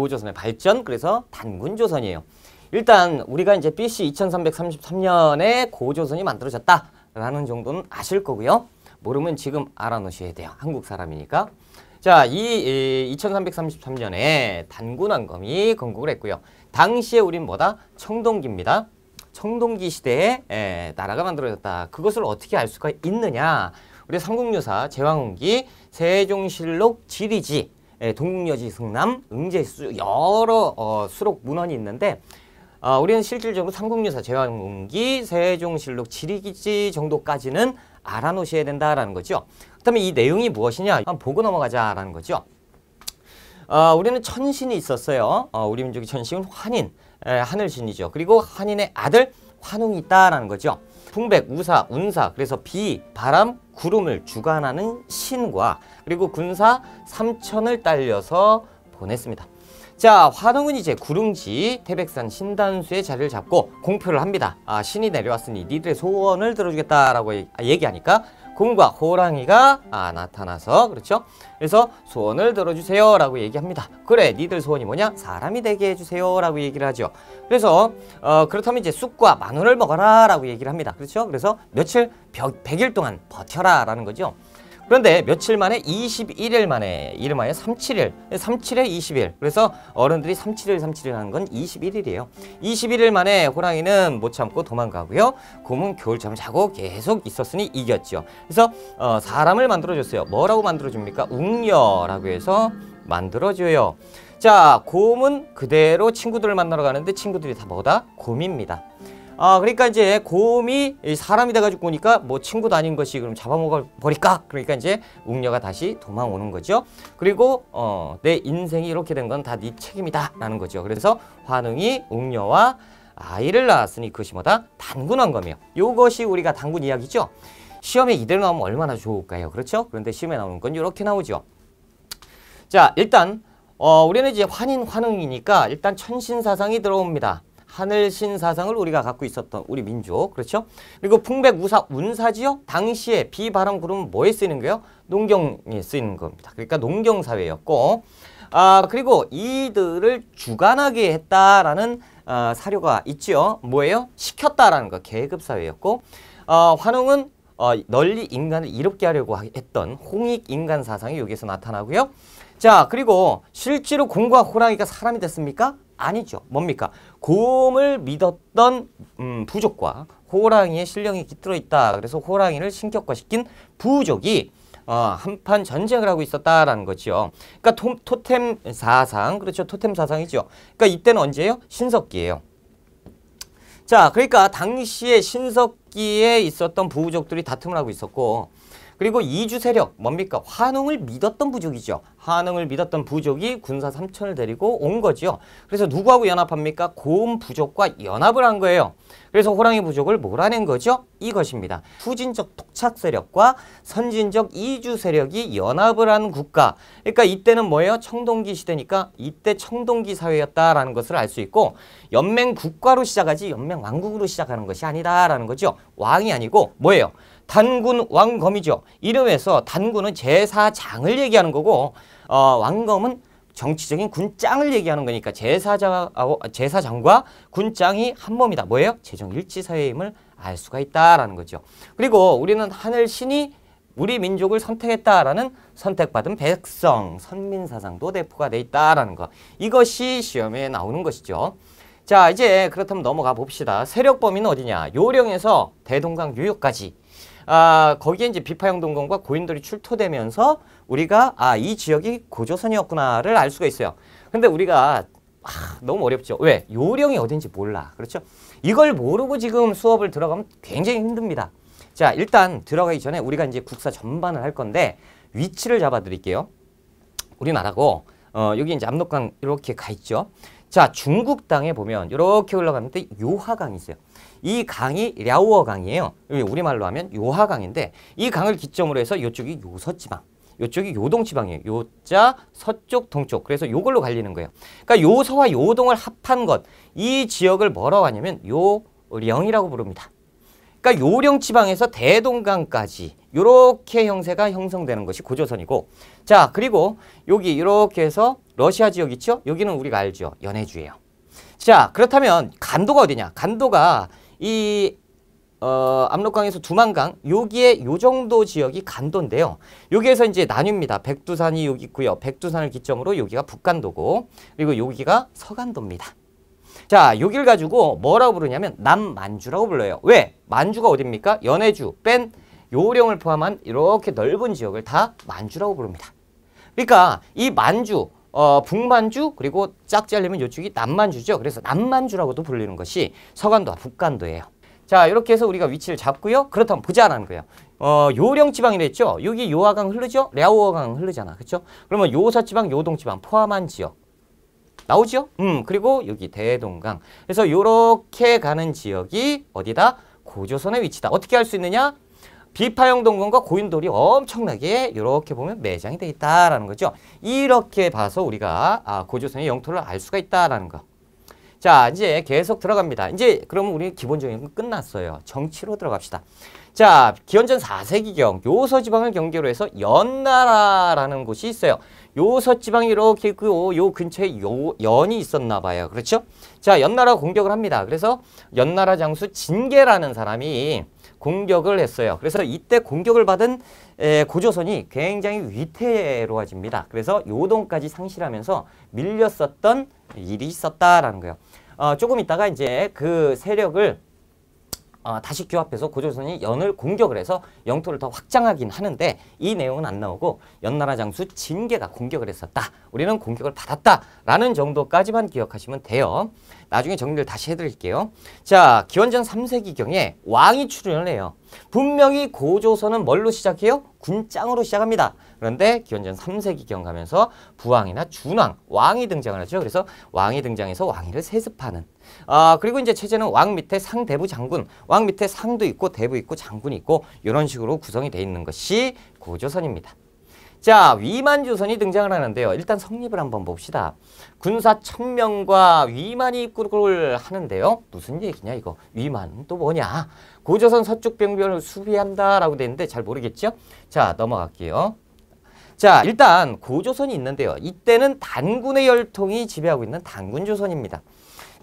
고조선의 발전, 그래서 단군조선이에요. 일단 우리가 이제 BC 2333년에 고조선이 만들어졌다라는 정도는 아실 거고요. 모르면 지금 알아놓으셔야 돼요. 한국 사람이니까. 자, 이 2333년에 단군왕검이 건국을 했고요. 당시에 우린 뭐다? 청동기입니다. 청동기 시대에 나라가 만들어졌다. 그것을 어떻게 알 수가 있느냐? 우리 삼국유사, 제왕운기, 세종실록, 지리지, 동국여지, 승남, 응제수 여러 수록 문헌이 있는데 우리는 실질적으로 삼국유사, 제왕운기, 세종실록, 지리지 정도까지는 알아놓으셔야 된다라는 거죠. 그렇다면 이 내용이 무엇이냐? 한번 보고 넘어가자라는 거죠. 우리는 천신이 있었어요. 우리 민족의 천신은 환인, 하늘신이죠. 그리고 환인의 아들 환웅이 있다라는 거죠. 풍백, 우사, 운사, 그래서 비, 바람, 구름을 주관하는 신과 그리고 군사 삼천을 딸려서 보냈습니다. 자, 환웅은 이제 구릉지 태백산 신단수의 자리를 잡고 공표를 합니다. 신이 내려왔으니 니들의 소원을 들어주겠다라고 얘기하니까 곰과 호랑이가 나타나서, 그렇죠? 그래서 소원을 들어주세요 라고 얘기합니다. 그래, 니들 소원이 뭐냐? 사람이 되게 해주세요 라고 얘기를 하죠. 그래서 그렇다면 이제 쑥과 마늘을 먹어라 라고 얘기를 합니다. 그렇죠? 그래서 며칠, 100일 동안 버텨라 라는 거죠. 그런데 며칠 만에 21일 만에 이름하여 37일, 37에 20일. 그래서 어른들이 37일 하는 건 21일이에요. 21일 만에 호랑이는 못 참고 도망가고요. 곰은 겨울잠을 자고 계속 있었으니 이겼죠. 그래서 사람을 만들어줬어요. 뭐라고 만들어줍니까? 웅녀라고 해서 만들어줘요. 자, 곰은 그대로 친구들을 만나러 가는데 친구들이 다 뭐다? 곰입니다. 그러니까 이제 곰이 사람이 돼가지고 오니까 뭐 친구도 아닌 것이 그럼 잡아먹어버릴까? 그러니까 이제 웅녀가 다시 도망오는 거죠. 그리고 내 인생이 이렇게 된 건 다 네 책임이다 라는 거죠. 그래서 환웅이 웅녀와 아이를 낳았으니 그것이 뭐다? 단군왕검이요. 요것이 우리가 단군 이야기죠. 시험에 이대로 나오면 얼마나 좋을까요? 그렇죠? 그런데 시험에 나오는 건 이렇게 나오죠. 자, 일단 우리는 이제 환웅이니까 일단 천신사상이 들어옵니다. 하늘신 사상을 우리가 갖고 있었던 우리 민족, 그렇죠? 그리고 풍백, 우사, 운사지요? 당시에 비, 바람, 구름은 뭐에 쓰이는 거예요? 농경에 쓰이는 겁니다. 그러니까 농경사회였고, 그리고 이들을 주관하게 했다라는 사료가 있죠. 뭐예요? 시켰다라는 거, 계급사회였고, 환웅은 널리 인간을 이롭게 하려고 했던 홍익인간 사상이 여기서 나타나고요. 자, 그리고 실제로 곰과 호랑이가 사람이 됐습니까? 아니죠. 뭡니까? 곰을 믿었던 부족과 호랑이의 신령이 깃들어 있다. 그래서 호랑이를 신격화시킨 부족이 한판 전쟁을 하고 있었다라는 거죠. 그러니까 토템 사상, 그렇죠? 토템 사상이죠. 그러니까 이때는 언제예요? 신석기예요. 자, 그러니까 당시에 신석기에 있었던 부족들이 다툼을 하고 있었고, 그리고 이주 세력, 뭡니까? 환웅을 믿었던 부족이죠. 환웅을 믿었던 부족이 군사 3천을 데리고 온 거죠. 그래서 누구하고 연합합니까? 곰 부족과 연합을 한 거예요. 그래서 호랑이 부족을 몰아낸 거죠. 이것입니다. 후진적 토착 세력과 선진적 이주 세력이 연합을 한 국가. 그러니까 이때는 뭐예요? 청동기 시대니까 이때 청동기 사회였다라는 것을 알 수 있고, 연맹 국가로 시작하지 연맹 왕국으로 시작하는 것이 아니다라는 거죠. 왕이 아니고 뭐예요? 단군 왕검이죠. 이름에서 단군은 제사장을 얘기하는 거고, 왕검은 정치적인 군장을 얘기하는 거니까 제사장과 군장이 한 몸이다. 뭐예요? 제정일치사회임을 알 수가 있다라는 거죠. 그리고 우리는 하늘신이 우리 민족을 선택했다라는 선택받은 백성, 선민사상도 내포가 돼 있다라는 거. 이것이 시험에 나오는 것이죠. 자, 이제 그렇다면 넘어가 봅시다. 세력 범위는 어디냐? 요령에서 대동강 유역까지. 거기에 이제 비파영동검과 고인돌이 출토되면서 우리가 이 지역이 고조선이었구나를 알 수가 있어요. 근데 우리가 너무 어렵죠. 왜? 요령이 어딘지 몰라. 그렇죠? 이걸 모르고 지금 수업을 들어가면 굉장히 힘듭니다. 자, 일단 들어가기 전에 우리가 이제 국사 전반을 할 건데 위치를 잡아 드릴게요. 우리나라고 여기 이제 압록강 이렇게 가 있죠. 자, 중국 땅에 보면 이렇게 올라가는데 요하강이 있어요. 이 강이 랴오어 강이에요. 우리말로 하면 요하강인데 이 강을 기점으로 해서 이쪽이 요서지방, 이쪽이 요동지방이에요. 요자 서쪽 동쪽. 그래서 요걸로 갈리는 거예요. 그러니까 요서와 요동을 합한 것, 이 지역을 뭐라고 하냐면 요령이라고 부릅니다. 그러니까 요령 지방에서 대동강까지 요렇게 형세가 형성되는 것이 고조선이고, 자, 그리고 여기 이렇게 해서 러시아 지역 있죠? 여기는 우리가 알죠? 연해주예요. 자, 그렇다면 간도가 어디냐? 간도가 이 압록강에서 두만강 여기에 요 정도 지역이 간도인데요. 여기에서 이제 나뉩니다. 백두산이 여기 있고요. 백두산을 기점으로 여기가 북간도고, 그리고 여기가 서간도입니다. 자, 여기를 가지고 뭐라고 부르냐면 남만주라고 불러요. 왜? 만주가 어딥니까? 연해주 뺀 요령을 포함한 이렇게 넓은 지역을 다 만주라고 부릅니다. 그러니까 이 만주, 북만주, 그리고 짝 잘리면 이쪽이 남만주죠. 그래서 남만주라고도 불리는 것이 서간도와 북간도예요. 자, 이렇게 해서 우리가 위치를 잡고요. 그렇다면 보자라는 거예요. 요령지방이라 했죠. 여기 요하강 흐르죠? 랴오어강 흐르잖아. 그렇죠? 그러면 요서지방, 요동지방 포함한 지역 나오죠? 그리고 여기 대동강. 그래서 요렇게 가는 지역이 어디다? 고조선의 위치다. 어떻게 할 수 있느냐? 비파형 동강과 고인돌이 엄청나게 이렇게 보면 매장이 돼 있다라는 거죠. 이렇게 봐서 우리가 고조선의 영토를 알 수가 있다라는 거. 자, 이제 계속 들어갑니다. 이제 그러면 우리 기본적인 건 끝났어요. 정치로 들어갑시다. 자, 기원전 4세기경 요서지방을 경계로 해서 연나라라는 곳이 있어요. 요서지방이 이렇게 있고 요 근처에 연이 있었나 봐요. 그렇죠? 자, 연나라가 공격을 합니다. 그래서 연나라 장수 진계라는 사람이 공격을 했어요. 그래서 이때 공격을 받은 고조선이 굉장히 위태로워집니다. 그래서 요동까지 상실하면서 밀렸었던 일이 있었다라는 거예요. 조금 있다가 이제 그 세력을 다시 규합해서 고조선이 연을 공격을 해서 영토를 더 확장하긴 하는데 이 내용은 안 나오고 연나라 장수 진계가 공격을 했었다. 우리는 공격을 받았다라는 정도까지만 기억하시면 돼요. 나중에 정리를 다시 해드릴게요. 자, 기원전 3세기경에 왕이 출현을 해요. 분명히 고조선은 뭘로 시작해요? 군장으로 시작합니다. 그런데 기원전 3세기경 가면서 부왕이나 준왕, 왕이 등장을 하죠. 그래서 왕이 등장해서 왕위를 세습하는. 그리고 이제 체제는 왕 밑에 상, 대부, 장군, 왕 밑에 상도 있고 대부 있고 장군이 있고 이런 식으로 구성이 되어 있는 것이 고조선입니다. 자, 위만주선이 등장을 하는데요. 일단 성립을 한번 봅시다. 군사 1000명과 위만이 입구를 하는데요. 무슨 얘기냐 이거. 위만은 또 뭐냐. 고조선 서쪽 병변을 수비한다라고 되어 있는데 잘 모르겠죠? 자, 넘어갈게요. 자, 일단 고조선이 있는데요. 이때는 단군의 열통이 지배하고 있는 단군조선입니다.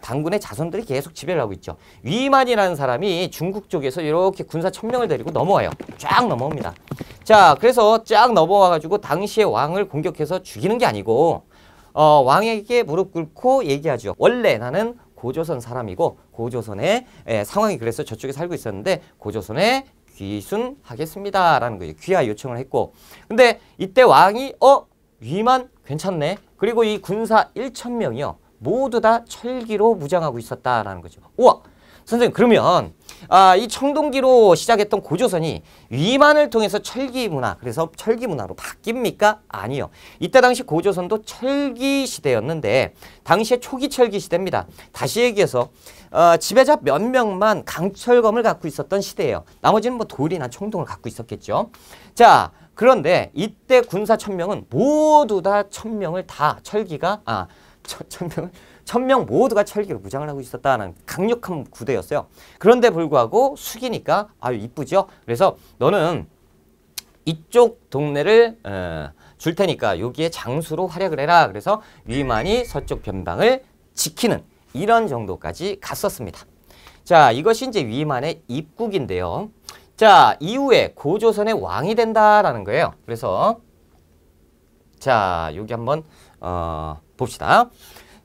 단군의 자손들이 계속 지배를 하고 있죠. 위만이라는 사람이 중국 쪽에서 이렇게 군사 1000명을 데리고 넘어와요. 쫙 넘어옵니다. 자, 그래서 쫙 넘어와가지고 당시의 왕을 공격해서 죽이는 게 아니고 왕에게 무릎 꿇고 얘기하죠. 원래 나는 고조선 사람이고 고조선의 상황이 그래서 저쪽에 살고 있었는데 고조선에 귀순하겠습니다 라는 거예요. 귀하 요청을 했고, 근데 이때 왕이 위만 괜찮네. 그리고 이 군사 1000명이요. 모두 다 철기로 무장하고 있었다라는 거죠. 우와! 선생님, 그러면 이 청동기로 시작했던 고조선이 위만을 통해서 철기 문화, 그래서 철기 문화로 바뀝니까? 아니요. 이때 당시 고조선도 철기 시대였는데 당시에 초기 철기 시대입니다. 다시 얘기해서 지배자 몇 명만 강철검을 갖고 있었던 시대예요. 나머지는 뭐 돌이나 총동을 갖고 있었겠죠. 자, 그런데 이때 군사 1000명은 모두 다 1000명을 다 철기가 1000명 모두가 철기로 무장을 하고 있었다는 강력한 부대였어요. 그런데 불구하고 숙이니까 아유 이쁘죠? 그래서 너는 이쪽 동네를 줄 테니까 여기에 장수로 활약을 해라. 그래서 위만이 서쪽 변방을 지키는 이런 정도까지 갔었습니다. 자, 이것이 이제 위만의 입국인데요. 자, 이후에 고조선의 왕이 된다라는 거예요. 그래서 자, 여기 한번 봅시다.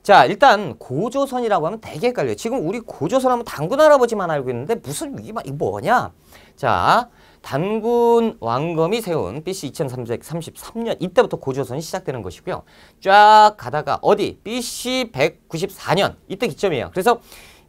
자, 일단 고조선이라고 하면 되게 헷갈려요. 지금 우리 고조선 하면 단군 할아버지만 알고 있는데 무슨 위만 이거 뭐냐? 자, 단군 왕검이 세운 BC 2333년 이때부터 고조선이 시작되는 것이고요. 쫙 가다가 어디? BC 194년 이때 기점이에요. 그래서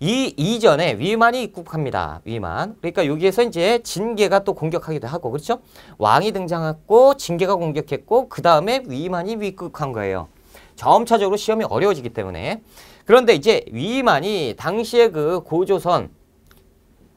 이 이전에 위만이 입국합니다. 위만. 그러니까 여기에서 이제 진계가 또 공격하기도 하고, 그렇죠? 왕이 등장했고 진계가 공격했고 그 다음에 위만이 입국한 거예요. 점차적으로 시험이 어려워지기 때문에. 그런데 이제 위만이 당시에 그 고조선,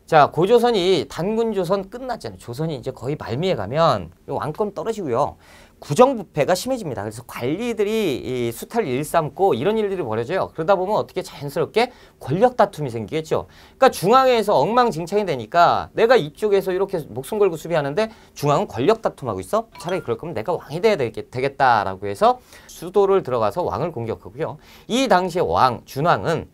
자, 고조선이 단군조선 끝났잖아요. 조선이 이제 거의 말미에 가면 왕권 떨어지고요. 구정부패가 심해집니다. 그래서 관리들이 이 수탈을 일삼고 이런 일들이 벌어져요. 그러다 보면 어떻게 자연스럽게 권력 다툼이 생기겠죠. 그러니까 중앙에서 엉망진창이 되니까 내가 이쪽에서 이렇게 목숨 걸고 수비하는데 중앙은 권력 다툼하고 있어? 차라리 그럴 거면 내가 왕이 돼야 되겠다라고 해서 수도를 들어가서 왕을 공격하고요. 이 당시에 준왕은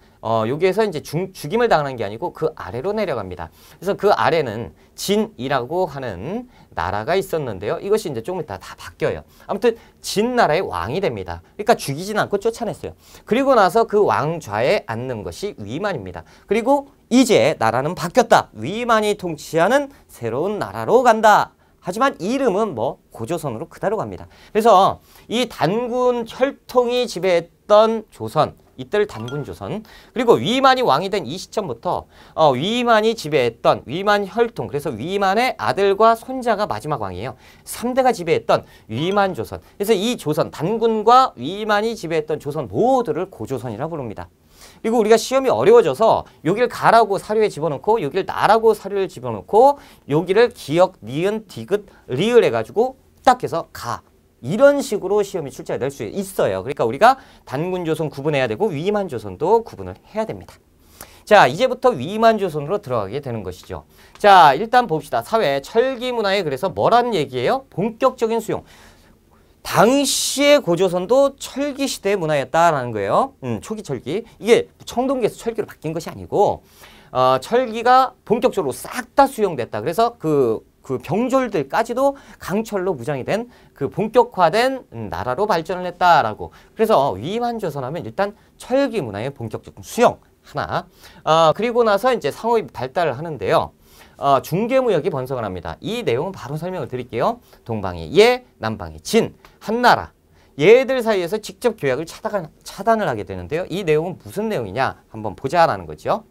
여기에서 이제 죽임을 당하는 게 아니고 그 아래로 내려갑니다. 그래서 그 아래는 진이라고 하는 나라가 있었는데요. 이것이 이제 조금 이따 다 바뀌어요. 아무튼 진나라의 왕이 됩니다. 그러니까 죽이진 않고 쫓아냈어요. 그리고 나서 그 왕좌에 앉는 것이 위만입니다. 그리고 이제 나라는 바뀌었다. 위만이 통치하는 새로운 나라로 간다. 하지만 이름은 뭐 고조선으로 그대로 갑니다. 그래서 이 단군 혈통이 지배했던 조선, 이때를 단군조선, 그리고 위만이 왕이 된 이 시점부터 위만이 지배했던 위만 혈통, 그래서 위만의 아들과 손자가 마지막 왕이에요. 3대가 지배했던 위만조선. 그래서 이 조선, 단군과 위만이 지배했던 조선 모두를 고조선이라고 부릅니다. 그리고 우리가 시험이 어려워져서 여기를 가라고 사료에 집어넣고 여기를 나라고 사료에 집어넣고 여기를 기역, 니은, 디귿, 리을 해가지고 딱 해서 가. 이런 식으로 시험이 출제가 될 수 있어요. 그러니까 우리가 단군조선 구분해야 되고 위만조선도 구분을 해야 됩니다. 자, 이제부터 위만조선으로 들어가게 되는 것이죠. 자, 일단 봅시다. 사회, 철기문화에 그래서 뭐라는 얘기예요? 본격적인 수용. 당시의 고조선도 철기 시대의 문화였다라는 거예요. 초기 철기. 이게 청동기에서 철기로 바뀐 것이 아니고 철기가 본격적으로 싹 다 수용됐다. 그래서 그 병졸들까지도 강철로 무장이 된 그 본격화된 나라로 발전을 했다라고. 그래서 위만조선 하면 일단 철기 문화의 본격적인 수용 하나. 그리고 나서 이제 상업이 발달을 하는데요. 중개무역이 번성을 합니다. 이 내용은 바로 설명을 드릴게요. 동방이 예, 남방이 진, 한나라. 얘들 사이에서 직접 교약을 차단을 하게 되는데요. 이 내용은 무슨 내용이냐 한번 보자라는 거죠.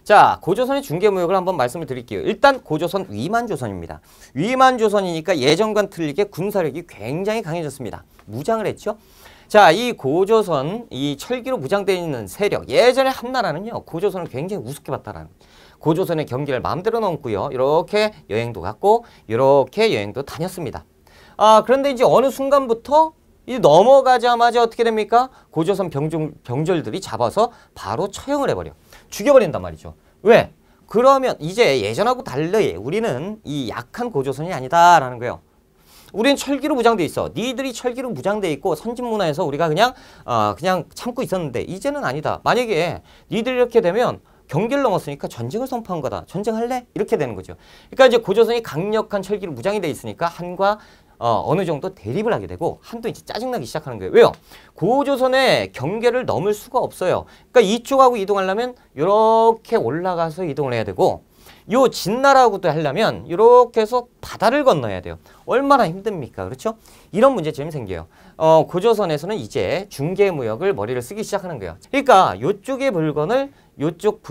자, 고조선의 중개무역을 한번 말씀을 드릴게요. 일단 고조선 위만조선입니다. 위만조선이니까 예전과는 틀리게 군사력이 굉장히 강해졌습니다. 무장을 했죠. 자, 이 고조선, 이 철기로 무장되어 있는 세력, 예전에 한나라는요, 고조선을 굉장히 우습게 봤다라는 고조선의 경기를 마음대로 넘고요. 이렇게 여행도 갔고, 이렇게 여행도 다녔습니다. 그런데 이제 어느 순간부터 이 넘어가자마자 어떻게 됩니까? 고조선 병졸들이 잡아서 바로 처형을 해버려. 죽여버린단 말이죠. 왜? 그러면 이제 예전하고 달리 우리는 이 약한 고조선이 아니다라는 거예요. 우리는 철기로 무장돼 있어. 니들이 철기로 무장돼 있고 선진문화에서 우리가 그냥 참고 있었는데 이제는 아니다. 만약에 니들이 이렇게 되면 경계를 넘었으니까 전쟁을 선포한 거다. 전쟁할래? 이렇게 되는 거죠. 그러니까 이제 고조선이 강력한 철기로 무장이 돼 있으니까 한과 어느 정도 대립을 하게 되고 한도 이제 짜증나기 시작하는 거예요. 왜요? 고조선의 경계를 넘을 수가 없어요. 그러니까 이쪽하고 이동하려면 이렇게 올라가서 이동을 해야 되고 요 진나라하고도 하려면 이렇게 해서 바다를 건너야 돼요. 얼마나 힘듭니까? 그렇죠? 이런 문제점이 생겨요. 고조선에서는 이제 중개무역을 머리를 쓰기 시작하는 거예요. 그러니까 요쪽의 물건을 요쪽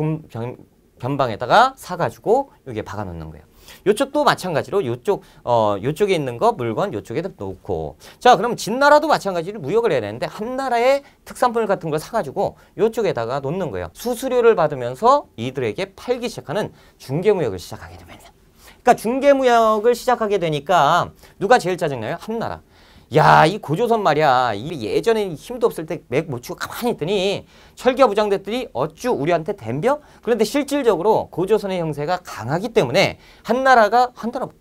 변방에다가 사가지고 여기에 박아 놓는 거예요. 요쪽도 마찬가지로 요쪽에 있는 거 물건 요쪽에다 놓고. 자, 그럼 진나라도 마찬가지로 무역을 해야 되는데 한나라의 특산물 같은 걸 사가지고 요쪽에다가 놓는 거예요. 수수료를 받으면서 이들에게 팔기 시작하는 중개무역을 시작하게 됩니다. 그러니까 중개무역을 시작하게 되니까 누가 제일 짜증나요? 한나라. 야, 이 고조선 말이야. 이 예전에 힘도 없을 때 맥 못 치고 가만히 있더니 철기가 무장됐더니 어쭈 우리한테 덤벼? 그런데 실질적으로 고조선의 형세가 강하기 때문에 한나라가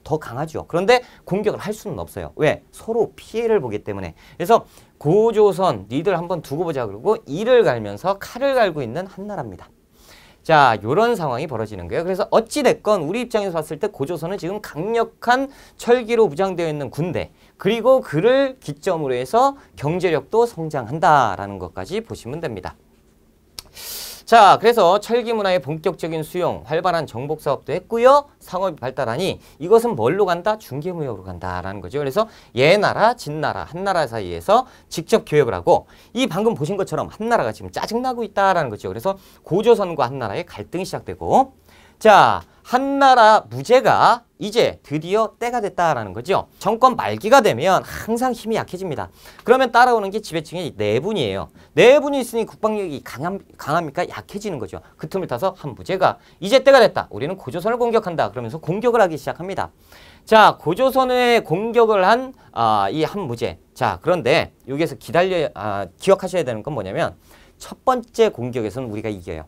더 강하죠. 그런데 공격을 할 수는 없어요. 왜? 서로 피해를 보기 때문에. 그래서 고조선 니들 한번 두고 보자 그러고 이를 갈면서 칼을 갈고 있는 한나라입니다. 자, 요런 상황이 벌어지는 거예요. 그래서 어찌됐건 우리 입장에서 봤을 때 고조선은 지금 강력한 철기로 무장되어 있는 군대, 그리고 그를 기점으로 해서 경제력도 성장한다라는 것까지 보시면 됩니다. 자, 그래서 철기 문화의 본격적인 수용, 활발한 정복 사업도 했고요. 상업이 발달하니 이것은 뭘로 간다? 중개무역으로 간다라는 거죠. 그래서 예나라, 진나라, 한나라 사이에서 직접 교역을 하고 이 방금 보신 것처럼 한나라가 지금 짜증나고 있다라는 거죠. 그래서 고조선과 한나라의 갈등이 시작되고 자, 한나라 무제가 이제 드디어 때가 됐다라는 거죠. 정권 말기가 되면 항상 힘이 약해집니다. 그러면 따라오는 게 지배층의 내분이에요. 내분이 있으니 국방력이 강합니까? 약해지는 거죠. 그 틈을 타서 한무제가 이제 때가 됐다. 우리는 고조선을 공격한다. 그러면서 공격을 하기 시작합니다. 자, 고조선에 공격을 한 이 한무제. 자, 그런데 여기에서 기억하셔야 되는 건 뭐냐면 첫 번째 공격에서는 우리가 이겨요.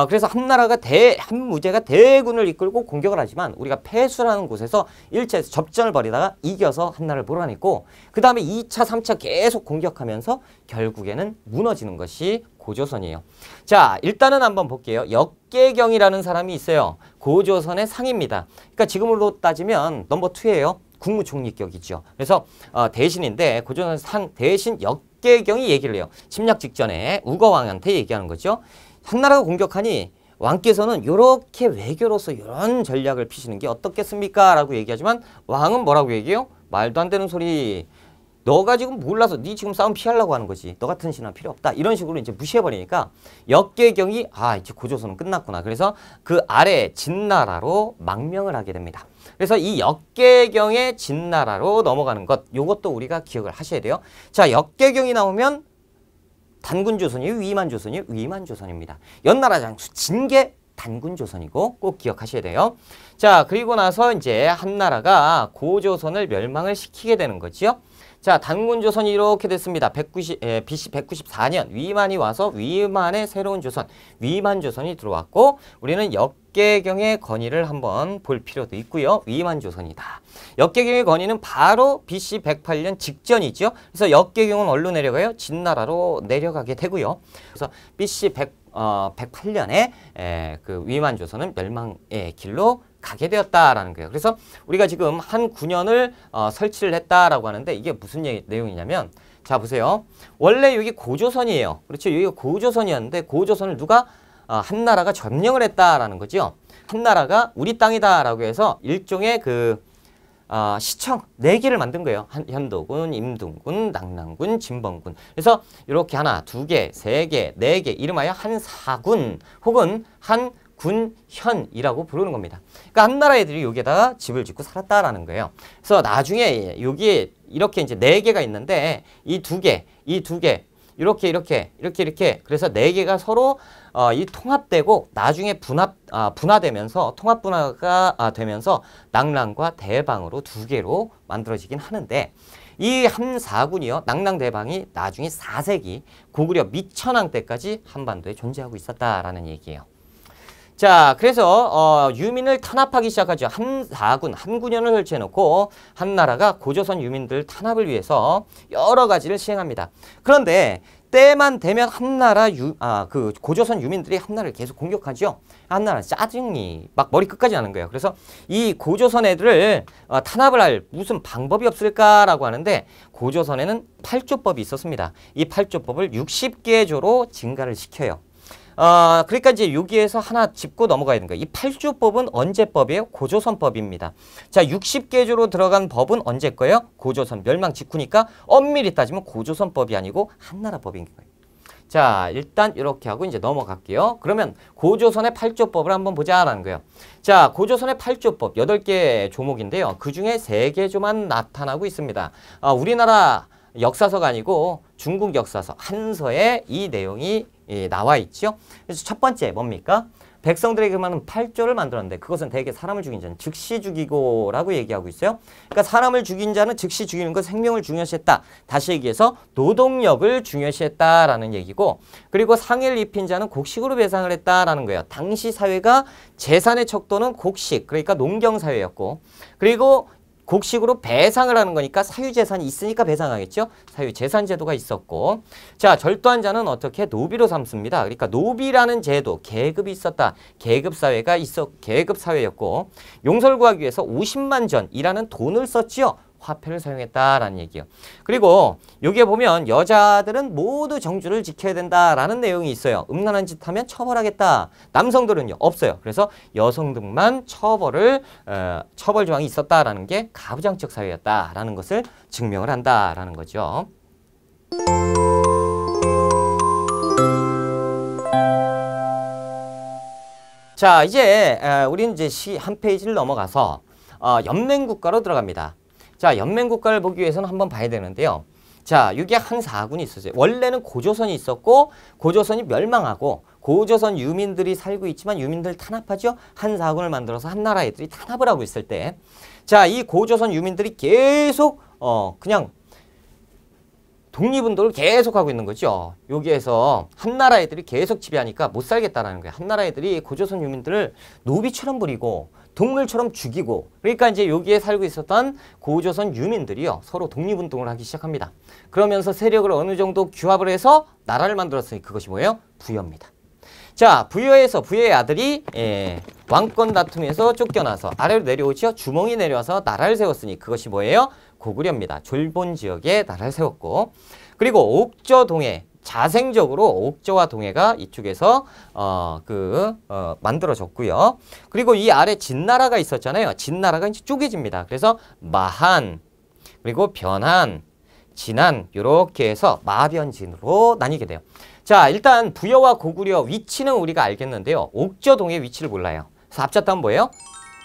그래서 한무제가 대군을 이끌고 공격을 하지만 우리가 패수라는 곳에서 1차에서 접전을 벌이다가 이겨서 한나라를 몰아냈고 그 다음에 2차, 3차 계속 공격하면서 결국에는 무너지는 것이 고조선이에요. 자, 일단은 한번 볼게요. 역계경이라는 사람이 있어요. 고조선의 상입니다. 그러니까 지금으로 따지면 넘버 2예요. 국무총리격이죠. 그래서 대신인데 고조선 상 대신 역계경이 얘기를 해요. 침략 직전에 우거왕한테 얘기하는 거죠. 한나라가 공격하니 왕께서는 이렇게 외교로서 이런 전략을 피시는 게 어떻겠습니까? 라고 얘기하지만 왕은 뭐라고 얘기해요? 말도 안 되는 소리. 너가 지금 몰라서 네 지금 싸움 피하려고 하는 거지. 너 같은 신하 필요 없다. 이런 식으로 이제 무시해버리니까 역계경이 이제 고조선은 끝났구나. 그래서 그 아래 진나라로 망명을 하게 됩니다. 그래서 이 역계경의 진나라로 넘어가는 것 요것도 우리가 기억을 하셔야 돼요. 자, 역계경이 나오면 단군조선이에요? 위만조선이에요? 위만조선입니다. 연나라 장수 진게 단군조선이고 꼭 기억하셔야 돼요. 자, 그리고 나서 이제 한나라가 고조선을 멸망을 시키게 되는 거죠. 자, 단군조선이 이렇게 됐습니다. BC 194년 위만이 와서 위만의 새로운 조선, 위만조선이 들어왔고 우리는 역계경의 건의를 한번 볼 필요도 있고요. 위만조선이다. 역계경의 건의는 바로 BC 108년 직전이죠. 그래서 역계경은 어디로 내려가요? 진나라로 내려가게 되고요. 그래서 BC 108년에 그 위만조선은 멸망의 길로 가게 되었다라는 거예요. 그래서 우리가 지금 한 9년을 설치를 했다라고 하는데 이게 무슨 내용이냐면 자, 보세요. 원래 여기 고조선이에요. 그렇죠? 여기가 고조선이었는데 고조선을 누가 한나라가 점령을 했다라는 거죠. 한나라가 우리 땅이다라고 해서 일종의 그 시청 4개를 만든 거예요. 현도군, 임등군, 낙랑군, 진번군. 그래서 이렇게 하나, 2개, 3개, 4개 이름하여 한사군 혹은 한군현이라고 부르는 겁니다. 그러니까 한나라 애들이 여기에다가 집을 짓고 살았다라는 거예요. 그래서 나중에 여기에 이렇게 이제 4개가 있는데 이 두 개 이렇게 그래서 4개가 서로 이 통합되고 나중에 분화되면서 통합분화가 되면서 낙랑과 대방으로 2개로 만들어지긴 하는데 이 한사군이요. 낙랑대방이 나중에 4세기 고구려 미천왕 때까지 한반도에 존재하고 있었다라는 얘기예요. 자, 그래서 유민을 탄압하기 시작하죠. 한사군, 한군현을 설치해놓고 한나라가 고조선 유민들 탄압을 위해서 여러 가지를 시행합니다. 그런데 때만 되면 그 고조선 유민들이 한나라를 계속 공격하죠. 한나라는 짜증이 막 머리 끝까지 나는 거예요. 그래서 이 고조선 애들을 탄압을 할 무슨 방법이 없을까라고 하는데 고조선에는 8조법이 있었습니다. 이 8조법을 60개 조로 증가를 시켜요. 그러니까 이제 여기에서 하나 짚고 넘어가야 되는 거예요. 이 8조법은 언제 법이에요? 고조선법입니다. 자, 60개조로 들어간 법은 언제 거예요? 고조선 멸망 직후니까 엄밀히 따지면 고조선법이 아니고 한나라 법인 거예요. 자, 일단 이렇게 하고 이제 넘어갈게요. 그러면 고조선의 8조법을 한번 보자라는 거예요. 자, 고조선의 8조법 8개 조목인데요. 그중에 3개 조만 나타나고 있습니다. 우리나라 역사서가 아니고 중국 역사서 한서에 이 내용이 나와 있죠. 그래서 첫 번째 뭡니까? 백성들에게만 8조를 만들었는데 그것은 대개 사람을 죽인 자는 즉시 죽이고라고 얘기하고 있어요. 그러니까 사람을 죽인 자는 즉시 죽이는 것 생명을 중요시했다. 다시 얘기해서 노동력을 중요시했다라는 얘기고 그리고 상해를 입힌 자는 곡식으로 배상을 했다라는 거예요. 당시 사회가 재산의 척도는 곡식 그러니까 농경사회였고 그리고 곡식으로 배상을 하는 거니까 사유재산이 있으니까 배상하겠죠. 사유재산 제도가 있었고 자, 절도한 자는 어떻게 노비로 삼습니다. 그러니까 노비라는 제도, 계급이 있었다. 계급사회가 계급사회였고 용서를 구하기 위해서 50만 전이라는 돈을 썼지요. 화폐를 사용했다라는 얘기예요. 그리고 여기에 보면 여자들은 모두 정주를 지켜야 된다라는 내용이 있어요. 음란한 짓 하면 처벌하겠다. 남성들은요 없어요. 그래서 여성들만 처벌 조항이 있었다라는 게 가부장적 사회였다라는 것을 증명을 한다라는 거죠. 자, 이제 우리는 이제 한 페이지를 넘어가서 연맹국가로 들어갑니다. 자, 연맹국가를 보기 위해서는 한번 봐야 되는데요. 자, 이게 한 4군이 있었어요. 원래는 고조선이 있었고 고조선이 멸망하고 고조선 유민들이 살고 있지만 유민들 탄압하죠. 한 4군을 만들어서 한 나라 애들이 탄압을 하고 있을 때, 자, 이 고조선 유민들이 계속 그냥 독립운동을 계속 하고 있는 거죠. 여기에서 한나라 애들이 계속 지배하니까 못 살겠다라는 거예요. 한나라 애들이 고조선 유민들을 노비처럼 부리고 동물처럼 죽이고, 그러니까 이제 여기에 살고 있었던 고조선 유민들이요, 서로 독립운동을 하기 시작합니다. 그러면서 세력을 어느 정도 규합을 해서 나라를 만들었으니 그것이 뭐예요? 부여입니다. 자, 부여의 아들이 왕권 다툼에서 쫓겨나서 아래로 내려오죠. 주몽이 내려와서 나라를 세웠으니 그것이 뭐예요? 고구려입니다. 졸본 지역에 나라를 세웠고, 그리고 옥저 동해, 자생적으로 옥저와 동해가 이쪽에서 만들어졌고요. 그리고 이 아래 진나라가 있었잖아요. 진나라가 이제 쪼개집니다. 그래서 마한, 그리고 변한, 진한, 이렇게 해서 마변진으로 나뉘게 돼요. 자, 일단 부여와 고구려 위치는 우리가 알겠는데요. 옥저동의 위치를 몰라요. 그래서 앞잡다는 뭐예요?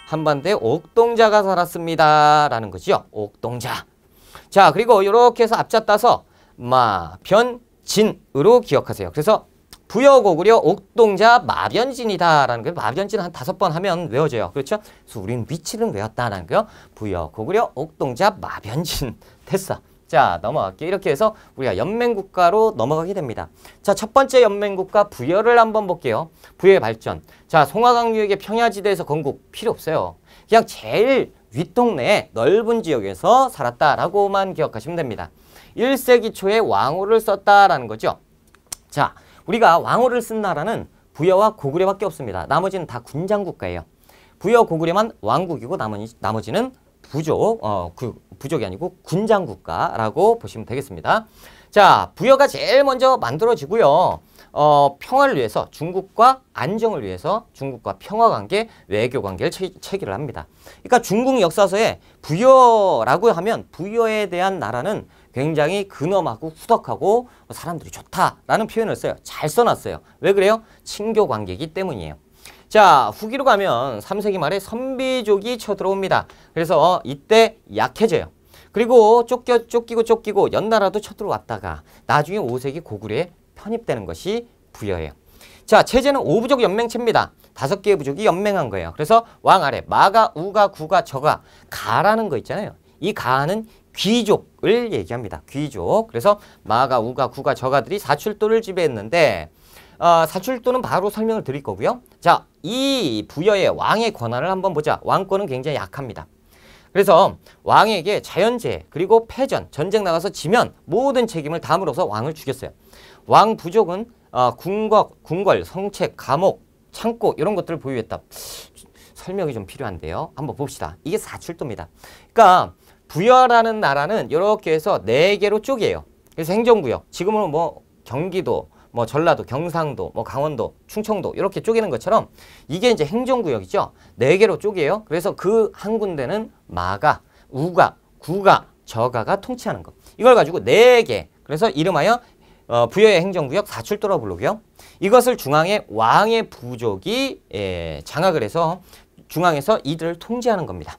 한반도에 옥동자가 살았습니다 라는 거죠. 옥동자. 자, 그리고 이렇게 해서 앞잡다서 마변진으로 기억하세요. 그래서 부여, 고구려, 옥동자, 마변진이다 라는 거예요. 마변진 한 5번 하면 외워져요. 그렇죠? 그래서 우리는 위치는 외웠다라는 거예요. 부여, 고구려, 옥동자, 마변진. 됐어. 자, 넘어갈게요. 이렇게 해서 우리가 연맹국가로 넘어가게 됩니다. 자, 첫 번째 연맹국가 부여를 한번 볼게요. 부여의 발전. 자, 송화강유역의 평야지대에서 건국 필요 없어요. 그냥 제일 윗동네에 넓은 지역에서 살았다라고만 기억하시면 됩니다. 1세기 초에 왕호를 썼다라는 거죠. 자, 우리가 왕호를 쓴 나라는 부여와 고구려밖에 없습니다. 나머지는 다 군장국가예요. 부여, 고구려만 왕국이고 나머지는 부족이 아니고 군장국가라고 보시면 되겠습니다. 자, 부여가 제일 먼저 만들어지고요. 평화를 위해서, 중국과 안정을 위해서 중국과 평화관계, 외교관계를 체결을 합니다. 그러니까 중국 역사서에 부여라고 하면 부여에 대한 나라는 굉장히 근엄하고 후덕하고 사람들이 좋다라는 표현을 써요. 잘 써놨어요. 왜 그래요? 친교 관계이기 때문이에요. 자, 후기로 가면 3세기 말에 선비족이 쳐들어옵니다. 그래서 이때 약해져요. 그리고 쫓기고 연나라도 쳐들어왔다가 나중에 5세기 고구려에 편입되는 것이 부여예요. 자, 체제는 5부족 연맹체입니다. 5개의 부족이 연맹한 거예요. 그래서 왕 아래 마가, 우가, 구가, 저가, 가라는 거 있잖아요. 이 가는 귀족을 얘기합니다. 귀족. 그래서 마가, 우가, 구가, 저가들이 사출도를 지배했는데 사출도는 바로 설명을 드릴 거고요. 자, 이 부여의 왕의 권한을 한번 보자. 왕권은 굉장히 약합니다. 그래서 왕에게 자연재해 그리고 패전, 전쟁 나가서 지면 모든 책임을 담으로써 왕을 죽였어요. 왕 부족은 궁궐, 성책, 감옥, 창고 이런 것들을 보유했다. 설명이 좀 필요한데요. 한번 봅시다. 이게 사출도입니다. 그러니까 부여라는 나라는 이렇게 해서 4개로 쪼개요. 그래서 행정구역, 지금은 뭐 경기도, 뭐 전라도, 경상도, 뭐 강원도, 충청도 이렇게 쪼개는 것처럼 이게 이제 행정구역이죠. 4개로 쪼개요. 그래서 그 한 군데는 마가, 우가, 구가, 저가가 통치하는 것. 이걸 가지고 4개. 그래서 이름하여 부여의 행정구역 사출도라고 부르고요. 이것을 중앙에 왕의 부족이 장악을 해서 중앙에서 이들을 통제하는 겁니다.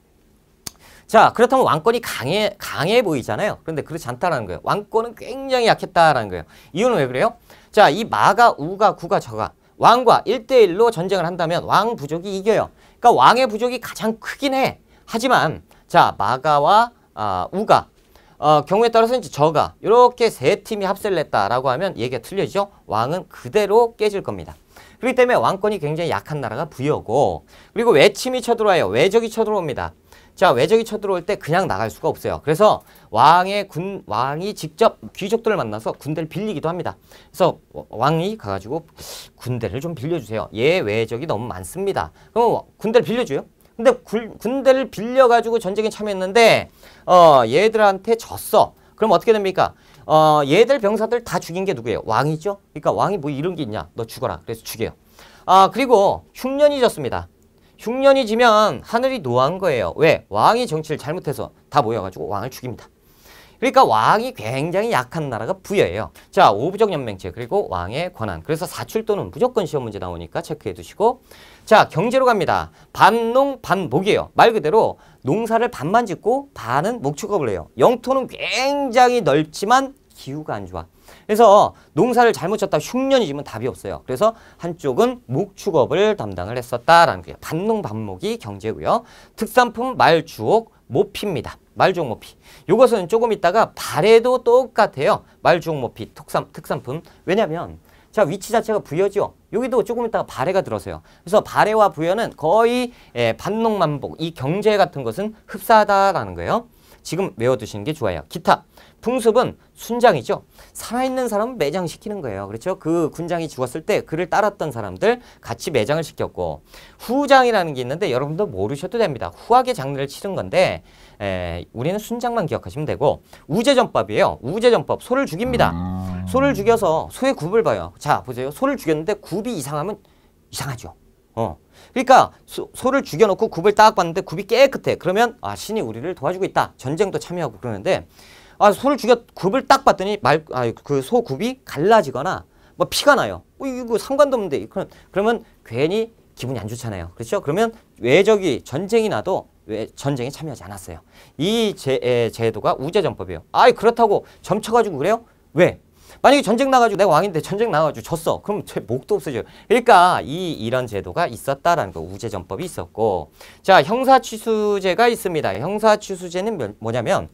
자, 그렇다면 왕권이 강해 보이잖아요. 그런데 그렇지 않다라는 거예요. 왕권은 굉장히 약했다라는 거예요. 이유는 왜 그래요? 자, 이 마가, 우가, 구가, 저가 왕과 1대1로 전쟁을 한다면 왕 부족이 이겨요. 그러니까 왕의 부족이 가장 크긴 해. 하지만 자, 마가와 우가 경우에 따라서 이제 저가 이렇게 3팀이 합세를 했다라고 하면 얘기가 틀려지죠. 왕은 그대로 깨질 겁니다. 그렇기 때문에 왕권이 굉장히 약한 나라가 부여고, 그리고 외침이 쳐들어와요. 외적이 쳐들어옵니다. 자, 외적이 쳐들어올 때 그냥 나갈 수가 없어요. 그래서 왕이 직접 귀족들을 만나서 군대를 빌리기도 합니다. 그래서 왕이 가가지고 군대를 좀 빌려주세요. 얘 외적이 너무 많습니다. 그럼 군대를 빌려줘요. 근데 군대를 빌려가지고 전쟁에 참여했는데 얘들한테 졌어. 그럼 어떻게 됩니까? 얘들 병사들 다 죽인 게 누구예요? 왕이죠. 그러니까 왕이 뭐 이런 게 있냐? 너 죽어라. 그래서 죽여요. 그리고 흉년이 졌습니다. 흉년이 지면 하늘이 노한 거예요. 왜? 왕이 정치를 잘못해서 다 모여가지고 왕을 죽입니다. 그러니까 왕이 굉장히 약한 나라가 부여예요. 자, 오부적 연맹체 그리고 왕의 권한. 그래서 사출도는 무조건 시험 문제 나오니까 체크해 두시고. 자, 경제로 갑니다. 반농 반목이에요. 말 그대로 농사를 반만 짓고 반은 목축업을 해요. 영토는 굉장히 넓지만 기후가 안 좋아. 그래서 농사를 잘못 쳤다 흉년이 지면 답이 없어요. 그래서 한쪽은 목축업을 담당을 했었다라는 거예요. 반농 반목이 경제고요. 특산품 말주옥 모피입니다. 말주옥 모피. 이것은 조금 있다가 발에도 똑같아요. 말주옥 모피 특산품. 왜냐면 자, 위치 자체가 부여죠. 여기도 조금 있다가 발해가 들어서요. 그래서 발해와 부여는 거의 반농만복, 이 경제 같은 것은 흡사하다라는 거예요. 지금 외워두시는 게 좋아요. 기타. 풍습은 순장이죠. 살아있는 사람은 매장시키는 거예요. 그렇죠? 그 군장이 죽었을 때 그를 따랐던 사람들 같이 매장을 시켰고, 후장이라는 게 있는데 여러분도 모르셔도 됩니다. 후하게 장례를 치른 건데 우리는 순장만 기억하시면 되고, 우제전법이에요. 우제전법. 소를 죽입니다. 소를 죽여서 소의 굽을 봐요. 자, 보세요. 소를 죽였는데 굽이 이상하면 이상하죠. 그러니까 소를 죽여놓고 굽을 딱 봤는데 굽이 깨끗해. 그러면 아, 신이 우리를 도와주고 있다. 전쟁도 참여하고 그러는데, 아, 소를 죽여 굽을 딱 봤더니 그 소 굽이 갈라지거나 뭐 피가 나요. 이거 상관도 없는데. 그러면 괜히 기분이 안 좋잖아요. 그렇죠? 그러면 외적이 전쟁이 나도 전쟁에 참여하지 않았어요. 이 제도가 우제전법이에요. 아, 그렇다고 점쳐가지고 그래요? 왜? 만약에 전쟁 나가지고 내가 왕인데 전쟁 나가지고 졌어. 그럼 제 목도 없어져요. 그러니까 이런 제도가 있었다라는 거, 우제전법이 있었고. 자, 형사취수제가 있습니다. 형사취수제는 뭐냐면,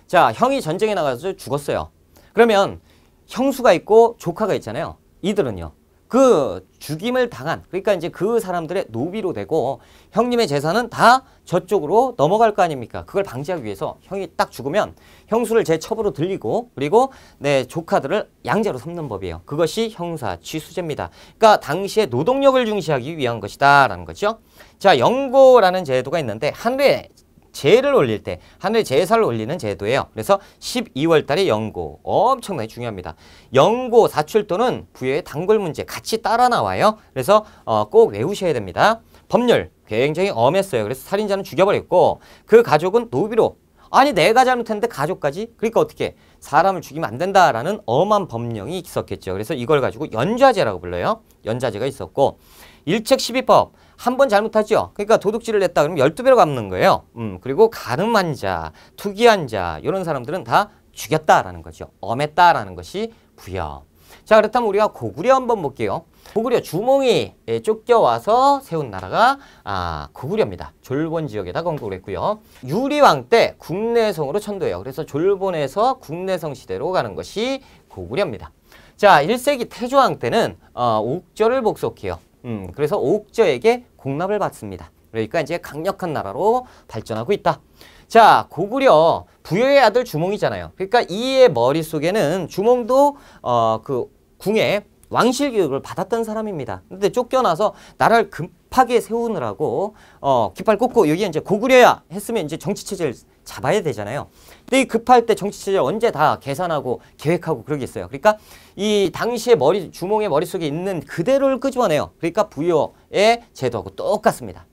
자, 형이 전쟁에 나가서 죽었어요. 그러면 형수가 있고 조카가 있잖아요. 이들은요, 그 죽임을 당한, 그러니까 이제 그 사람들의 노비로 되고 형님의 재산은 다 저쪽으로 넘어갈 거 아닙니까? 그걸 방지하기 위해서 형이 딱 죽으면 형수를 제 첩으로 들리고, 그리고 내 조카들을 양자로 삼는 법이에요. 그것이 형사취수제입니다. 그러니까 당시에 노동력을 중시하기 위한 것이다 라는 거죠. 자, 영고라는 제도가 있는데 하늘에 제를 올릴 때, 하늘에 제사를 올리는 제도예요. 그래서 12월 달에 영고, 엄청나게 중요합니다. 영고 사출도는 부여의 단골 문제 같이 따라 나와요. 그래서 꼭 외우셔야 됩니다. 법률 굉장히 엄했어요. 그래서 살인자는 죽여버렸고, 그 가족은 노비로, 아니 내가 잘못했는데 가족까지? 그러니까 어떻게 사람을 죽이면 안 된다라는 엄한 법령이 있었겠죠. 그래서 이걸 가지고 연좌제라고 불러요. 연좌제가 있었고, 일책 12법 한 번 잘못하죠. 그러니까 도둑질을 했다 그러면 12배로 갚는 거예요. 그리고 가늠한 자, 투기한 자, 이런 사람들은 다 죽였다라는 거죠. 엄했다라는 것이 부여. 자, 그렇다면 우리가 고구려 한번 볼게요. 고구려 주몽이 쫓겨와서 세운 나라가 고구려입니다. 졸본 지역에다 건국을 했고요. 유리왕 때 국내성으로 천도해요. 그래서 졸본에서 국내성 시대로 가는 것이 고구려입니다. 자, 1세기 태조왕 때는 옥저를 복속해요. 그래서 옥저에게 공납을 받습니다. 그러니까 이제 강력한 나라로 발전하고 있다. 자, 고구려 부여의 아들 주몽이잖아요. 그러니까 이의 머릿속에는 주몽도 그 궁에 왕실 교육을 받았던 사람입니다. 근데 쫓겨나서 나라를 급하게 세우느라고 깃발 꽂고 여기 이제 고구려야 했으면 이제 정치 체제를 잡아야 되잖아요. 근데 이 급할 때 정치 체제를 언제 다 계산하고 계획하고 그러겠어요. 그러니까 이 당시에 주몽의 머릿속에 있는 그대로를 끄집어내요. 그러니까 부여의 제도하고 똑같습니다.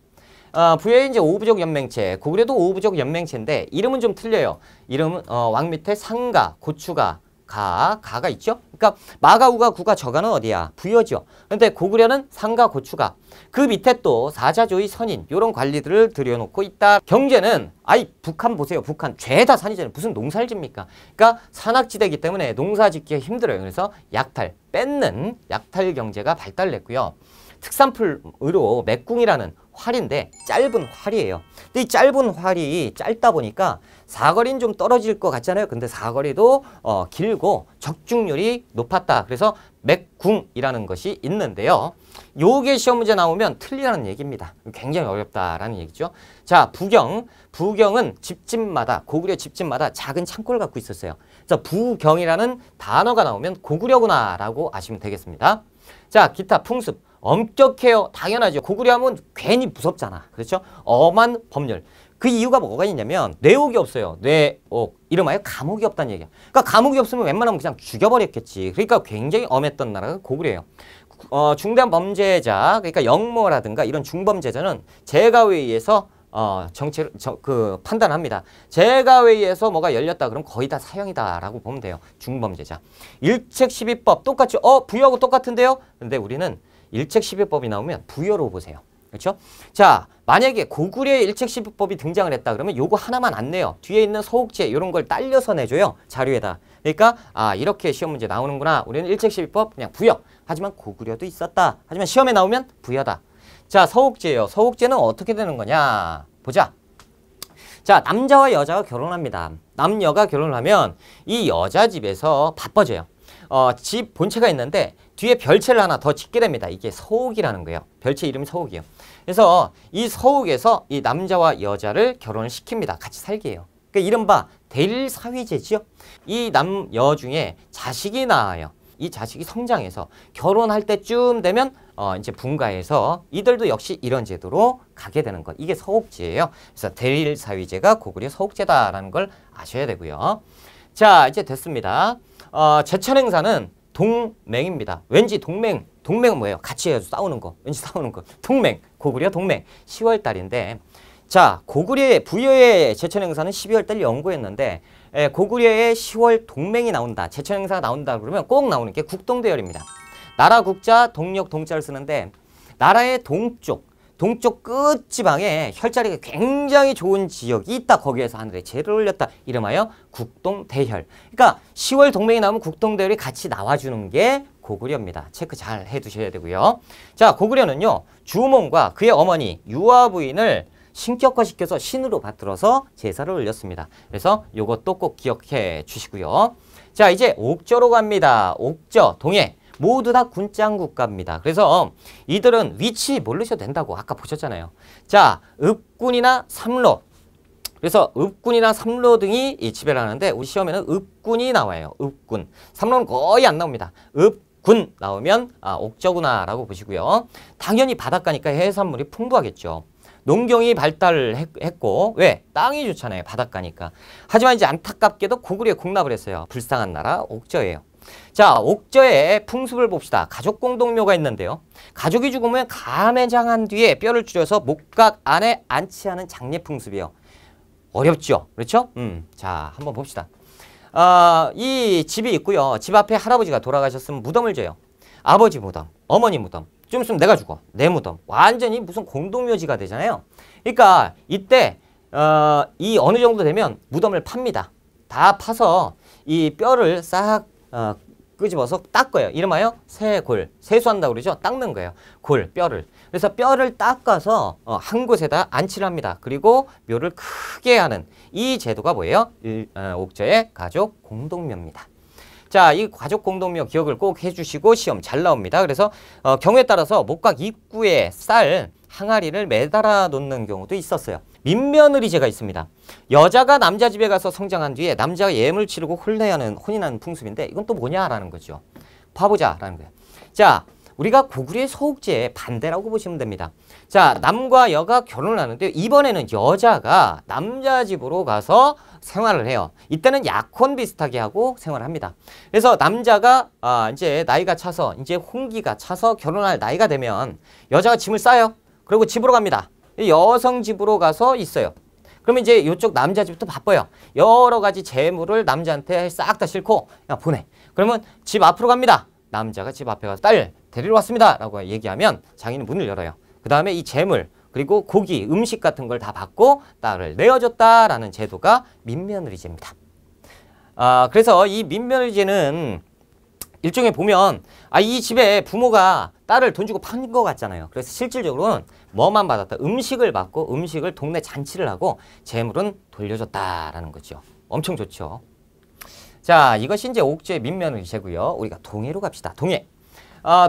부여의 이제 오부족 연맹체, 고구려도 오부족 연맹체인데 이름은 좀 틀려요. 이름은 왕 밑에 상가, 고추가, 가가 있죠. 그러니까 마가, 우가, 구가, 저가는 어디야? 부여죠. 근데 고구려는 상가, 고추가. 그 밑에 또 사자조의 선인 이런 관리들을 들여놓고 있다. 경제는 북한 보세요. 북한 죄다 산이잖아요. 무슨 농사를 집니까? 그러니까 산악지대이기 때문에 농사 짓기가 힘들어요. 그래서 약탈, 뺏는 약탈 경제가 발달했고요. 특산품으로 맥궁이라는 활인데 짧은 활이에요. 근데 이 짧은 활이 짧다 보니까 사거리는 좀 떨어질 것 같잖아요. 근데 사거리도 길고 적중률이 높았다. 그래서 맥궁이라는 것이 있는데요. 요게 시험 문제 나오면 틀리라는 얘기입니다. 굉장히 어렵다라는 얘기죠. 자, 부경은 집집마다, 고구려 집집마다 작은 창고를 갖고 있었어요. 그래서 부경이라는 단어가 나오면 고구려구나 라고 아시면 되겠습니다. 자, 기타 풍습. 엄격해요. 당연하죠. 고구려 하면 괜히 무섭잖아. 그렇죠? 엄한 법률. 그 이유가 뭐가 있냐면 뇌옥이 없어요. 뇌옥. 이름하여 감옥이 없다는 얘기야. 그러니까 감옥이 없으면 웬만하면 그냥 죽여버렸겠지. 그러니까 굉장히 엄했던 나라가 고구려예요. 중대한 범죄자, 그러니까 영모라든가 이런 중범죄자는 제가에 의해서 판단합니다. 재가외에서 뭐가 열렸다 그러면 거의 다 사형이다라고 보면 돼요. 중범죄자. 일책시비법 똑같죠? 부여하고 똑같은데요? 근데 우리는 일책시비법이 나오면 부여로 보세요. 그렇죠? 자, 만약에 고구려의 일책시비법이 등장을 했다 그러면 요거 하나만 안 내요. 뒤에 있는 서욱제 이런 걸 딸려서 내줘요. 자료에다. 그러니까 이렇게 시험 문제 나오는구나. 우리는 일책시비법 그냥 부여. 하지만 고구려도 있었다. 하지만 시험에 나오면 부여다. 자, 서욱제예요. 서욱제는 어떻게 되는 거냐? 보자. 자, 남자와 여자가 결혼합니다. 남녀가 결혼을 하면 이 여자 집에서 바빠져요. 집 본체가 있는데 뒤에 별채를 하나 더 짓게 됩니다. 이게 서욱이라는 거예요. 별채 이름이 서욱이에요. 그래서 이 서욱에서 이 남자와 여자를 결혼을 시킵니다. 같이 살게 해요. 그러니까 이른바 대릴사위제지요. 이 남여 중에 자식이 나와요. 이 자식이 성장해서 결혼할 때쯤 되면 이제 분가해서 이들도 역시 이런 제도로 가게 되는 것. 이게 서욱제예요. 그래서 대릴사위제가 고구려 서욱제다라는 걸 아셔야 되고요. 자, 이제 됐습니다. 제천행사는 동맹입니다. 왠지 동맹은 뭐예요? 같이 해서 싸우는 거. 왠지 싸우는 거. 동맹. 고구려 동맹. 10월 달인데 자, 고구려의 부여의 제천행사는 12월 달 연구했는데 고구려의 10월 동맹이 나온다. 제천행사가 나온다 그러면 꼭 나오는 게 국동대열입니다. 나라 국자 동력 동자를 쓰는데 나라의 동쪽 끝지방에 혈자리가 굉장히 좋은 지역이 있다. 거기에서 하늘에 재를 올렸다. 이름하여 국동대혈. 그러니까 10월 동맹이 나오면 국동대혈이 같이 나와주는 게 고구려입니다. 체크 잘 해두셔야 되고요. 자, 고구려는요. 주몽과 그의 어머니 유아 부인을 신격화시켜서 신으로 받들어서 제사를 올렸습니다. 그래서 이것도 꼭 기억해 주시고요. 자, 이제 옥저로 갑니다. 옥저, 동해. 모두 다 군장 국가입니다. 그래서 이들은 위치 모르셔도 된다고 아까 보셨잖아요. 자, 읍군이나 삼로. 그래서 읍군이나 삼로 등이 지배를 하는데 우리 시험에는 읍군이 나와요. 읍군. 삼로는 거의 안 나옵니다. 읍군 나오면 옥저구나 라고 보시고요. 당연히 바닷가니까 해산물이 풍부하겠죠. 농경이 발달을 했고 왜? 땅이 좋잖아요. 바닷가니까. 하지만 이제 안타깝게도 고구려에 공납을 했어요. 불쌍한 나라 옥저예요. 자, 옥저의 풍습을 봅시다. 가족 공동묘가 있는데요. 가족이 죽으면 가매장한 뒤에 뼈를 줄여서 목각 안에 안치하는 장례 풍습이에요. 어렵죠? 그렇죠? 자, 한번 봅시다. 이 집이 있고요. 집 앞에 할아버지가 돌아가셨으면 무덤을 져요. 아버지 무덤, 어머니 무덤. 좀 있으면 내가 죽어. 내 무덤. 완전히 무슨 공동묘지가 되잖아요. 그러니까 이때 이 어느 정도 되면 무덤을 팝니다. 다 파서 이 뼈를 싹 끄집어서 닦아요. 이름하여 세골. 세수한다고 그러죠? 닦는 거예요. 골, 뼈를. 그래서 뼈를 닦아서 한 곳에다 안치를 합니다. 그리고 묘를 크게 하는 이 제도가 뭐예요? 옥저의 가족 공동묘입니다. 자, 이 가족 공동묘 기억을 꼭 해주시고 시험 잘 나옵니다. 그래서 경우에 따라서 목각 입구에 쌀 항아리를 매달아 놓는 경우도 있었어요. 민며느리제가 있습니다. 여자가 남자 집에 가서 성장한 뒤에 남자가 예물 치르고 혼인하는 풍습인데 이건 또 뭐냐라는 거죠. 봐보자라는 거예요. 자, 우리가 고구려의 서욱제의 반대라고 보시면 됩니다. 자, 남과 여가 결혼을 하는데 이번에는 여자가 남자 집으로 가서 생활을 해요. 이때는 약혼 비슷하게 하고 생활을 합니다. 그래서 남자가 이제 나이가 차서 이제 홍기가 차서 결혼할 나이가 되면 여자가 짐을 싸요. 그리고 집으로 갑니다. 여성 집으로 가서 있어요. 그러면 이제 이쪽 남자 집도 바빠요. 여러 가지 재물을 남자한테 싹 다 싣고 야, 보내. 그러면 집 앞으로 갑니다. 남자가 집 앞에 가서 딸 데리러 왔습니다 라고 얘기하면 자기는 문을 열어요. 그 다음에 이 재물 그리고 고기 음식 같은 걸 다 받고 딸을 내어줬다라는 제도가 민며느리제입니다. 그래서 이 민며느리제는 일종의 보면 이 집에 부모가 딸을 돈 주고 판 것 같잖아요. 그래서 실질적으로는 뭐만 받았다. 음식을 받고 음식을 동네 잔치를 하고 재물은 돌려줬다라는 거죠. 엄청 좋죠. 자, 이것이 이제 옥저의 민며느리제고요. 우리가 동해로 갑시다. 동해.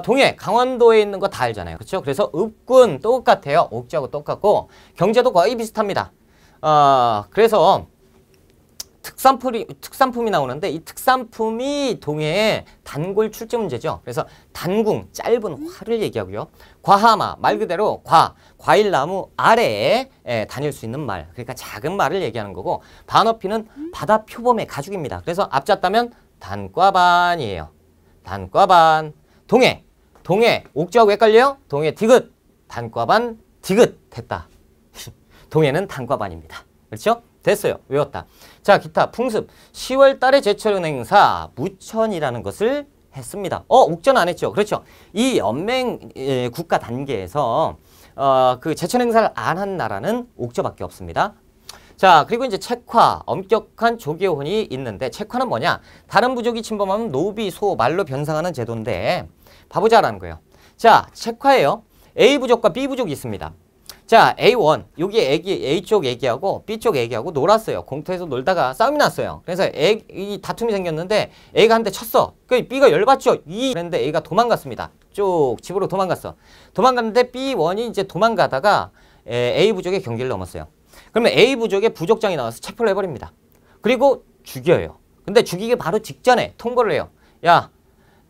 동해, 강원도에 있는 거 다 알잖아요. 그렇죠? 그래서 읍군 똑같아요. 옥저하고 똑같고 경제도 거의 비슷합니다. 그래서 특산품이 나오는데 이 특산품이 동해의 단골 출제 문제죠. 그래서 단궁, 짧은 활을 얘기하고요. 과하마, 말 그대로 과일나무 아래에 다닐 수 있는 말. 그러니까 작은 말을 얘기하는 거고 반어피는 바다 표범의 가죽입니다. 그래서 앞잡다면 단과반이에요. 단과반. 동해, 옥저하고 헷갈려요? 동해 디귿, 단과반 디귿 됐다. 동해는 단과반입니다. 그렇죠? 됐어요. 외웠다. 자, 기타 풍습. 10월 달에 제철은 행사 무천이라는 것을 했습니다. 옥전 안 했죠? 그렇죠. 이 연맹 국가 단계에서 그 제천 행사를 안 한 나라는 옥저밖에 없습니다. 자, 그리고 이제 책화, 엄격한 조계혼이 있는데 책화는 뭐냐? 다른 부족이 침범하면 노비, 소, 말로 변상하는 제도인데 바보자라는 거예요. 자, 책화예요. A 부족과 B 부족이 있습니다. 자, A1, 여기 A쪽 애기하고 B쪽 애기하고 놀았어요. 공터에서 놀다가 싸움이 났어요. 그래서 이 다툼이 생겼는데 A가 한 대 쳤어. 그 B가 열받죠. 그랬는데 A가 도망갔습니다. 쭉 집으로 도망갔어. 도망갔는데 B1이 이제 도망가다가 A 부족의 경계를 넘었어요. 그러면 A 부족의 부족장이 나와서 체포를 해버립니다. 그리고 죽여요. 근데 죽이기 바로 직전에 통보를 해요. 야,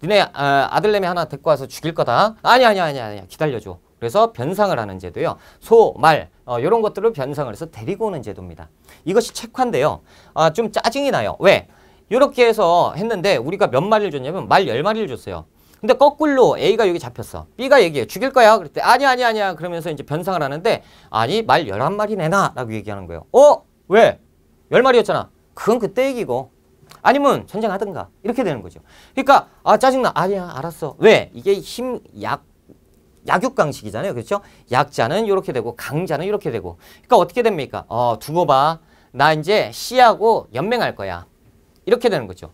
니네 아들내미 하나 데리고 와서 죽일 거다. 아니야. 기다려줘. 그래서 변상을 하는 제도예요. 소, 말 이런 것들을 변상을 해서 데리고 오는 제도입니다. 이것이 책화인데요. 좀 짜증이 나요. 왜? 이렇게 해서 했는데 우리가 몇 마리를 줬냐면 말 10마리를 줬어요. 근데 거꾸로 A가 여기 잡혔어. B가 얘기해. 죽일 거야. 그랬더니 아니야. 그러면서 이제 변상을 하는데 아니 말 11마리 내놔 라고 얘기하는 거예요. 왜? 10마리였잖아. 그건 그때 얘기고. 아니면 전쟁하든가. 이렇게 되는 거죠. 그러니까 짜증나. 아니야 알았어. 왜? 이게 약육강식이잖아요. 그렇죠? 약자는 이렇게 되고 강자는 이렇게 되고. 그러니까 어떻게 됩니까? 두고 봐. 나 이제 C하고 연맹할 거야. 이렇게 되는 거죠.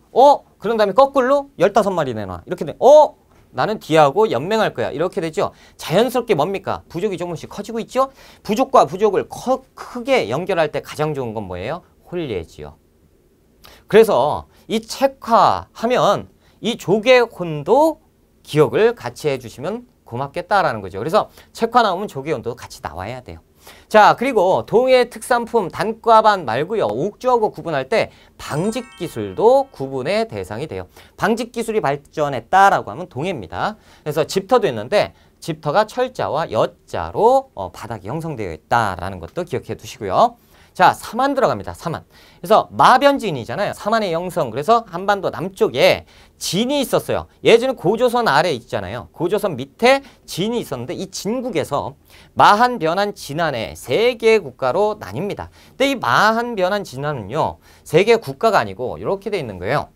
그런 다음에 거꾸로 15마리 내놔. 이렇게 돼. 나는 D하고 연맹할 거야. 이렇게 되죠. 자연스럽게 뭡니까? 부족이 조금씩 커지고 있죠. 부족과 부족을 크게 연결할 때 가장 좋은 건 뭐예요? 혼례지요. 그래서 이 책화하면 이 조계혼도 기억을 같이 해주시면 고맙겠다라는 거죠. 그래서 책화 나오면 조계혼도 같이 나와야 돼요. 자, 그리고 동해 특산품 단과반 말고요. 옥주하고 구분할 때 방직 기술도 구분의 대상이 돼요. 방직 기술이 발전했다라고 하면 동해입니다. 그래서 집터도 있는데 집터가 철자와 여자로 바닥이 형성되어 있다라는 것도 기억해 두시고요. 자, 사만 들어갑니다. 사만. 그래서 마변진이잖아요. 사만의 영성. 그래서 한반도 남쪽에 진이 있었어요. 예전에 고조선 아래에 있잖아요. 고조선 밑에 진이 있었는데 이 진국에서 마한, 변한, 진안의 세 개의 국가로 나뉩니다. 근데 이 마한, 변한, 진안은요. 세 개의 국가가 아니고 이렇게 돼 있는 거예요.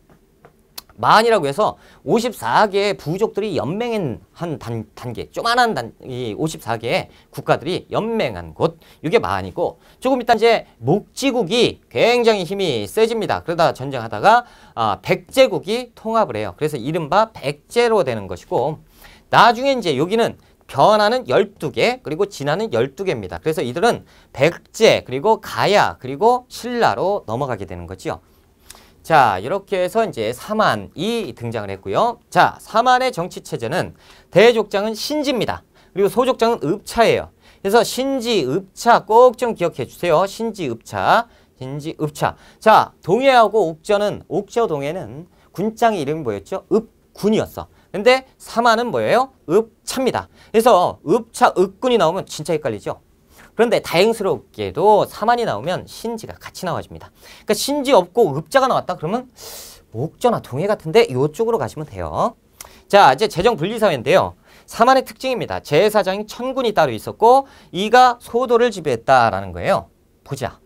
마한이라고 해서 54개의 부족들이 연맹한 단계, 조만한 이 54개의 국가들이 연맹한 곳, 이게 마한이고, 조금 이따 이제 목지국이 굉장히 힘이 세집니다. 그러다 전쟁하다가 백제국이 통합을 해요. 그래서 이른바 백제로 되는 것이고, 나중에 이제 여기는 변하는 12개, 그리고 진하는 12개입니다. 그래서 이들은 백제, 그리고 가야, 그리고 신라로 넘어가게 되는 거죠. 자, 이렇게 해서 이제 사만이 등장을 했고요. 자, 사만의 정치체제는 대족장은 신지입니다. 그리고 소족장은 읍차예요. 그래서 신지, 읍차 꼭 좀 기억해 주세요. 신지, 읍차. 자, 동해하고 옥저 동해는 군장의 이름이 뭐였죠? 읍군이었어. 근데 사만은 뭐예요? 읍차입니다. 그래서 읍차, 읍군이 나오면 진짜 헷갈리죠? 그런데 다행스럽게도 사만이 나오면 신지가 같이 나와줍니다. 그러니까 신지 없고 읍자가 나왔다 그러면 옥저나 동해 같은데 이쪽으로 가시면 돼요. 자, 이제 재정분리사회인데요. 사만의 특징입니다. 제사장이 천군이 따로 있었고 이가 소도를 지배했다라는 거예요. 보자.